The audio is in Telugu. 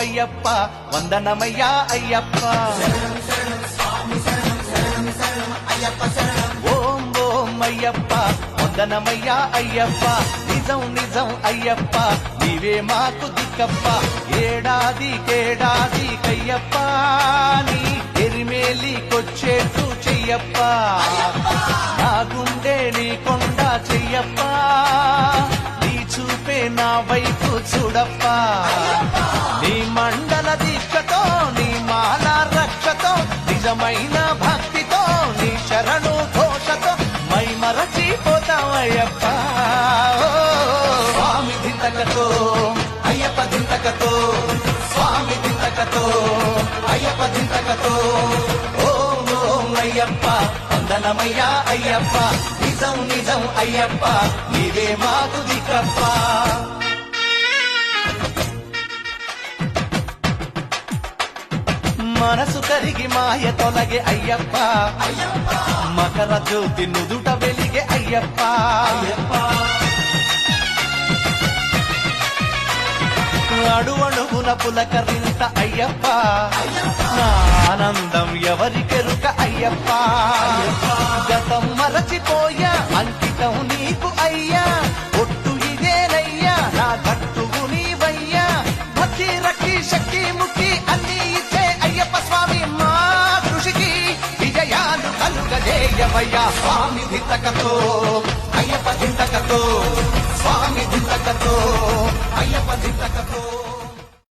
అయ్యప్ప వందనమయ్యా అయ్యప్ప ఓం ఓం అయ్యప్ప వందనమయ్యా అయ్యప్ప నిజం నిజం అయ్యప్ప నీవే మాకు దిక్కప్ప ఏడాది కయ్యప్ప నీ ఎరిమేలికొచ్చేట్టు చెయ్యప్ప నా గుండె నీ కొండ చెయ్యప్ప నీ చూపే నా వైపు చూడప్ప నీ మండల దీక్షతో నీ మాల రక్షతో నిజమైన భక్తితో నీ శరణు ఘోషతో మై మరచిపోతామయ్యప్ప స్వామి దింతకతో అయ్యప్ప దింతకతో స్వామి దింతకతో అయ్యప్ప దింతకతో ఓం ఓం అయ్యప్ప వందనమయ్యా అయ్యప్ప నిజం నిజం అయ్యప్ప నీవే మాకు దిక్కప్ప మనసు కరిగి మాయ తొలగే అయ్యప్ప మకర జ్యోతి నుదుట వెలిగే అయ్యప్ప అడువణుగున పులకరింత అయ్యప్ప నా ఆనందం ఎవరికెరుక అయ్యప్ప గతం మరచిపోయా అంకితం నీకు అయ్యా ఒట్టు ఇదేనయ్యా నా గట్టువు నీవయ్యా భక్తి రక్తి శక్తి ముక్తి అన్ని ఇచ్చే అయ్యప్ప స్వామి మా కృషికి విజయాలు కలుగజేయవయ్యా స్వామి దింతకతో అయ్యప్ప దింతకతో స్వామి దింతకతో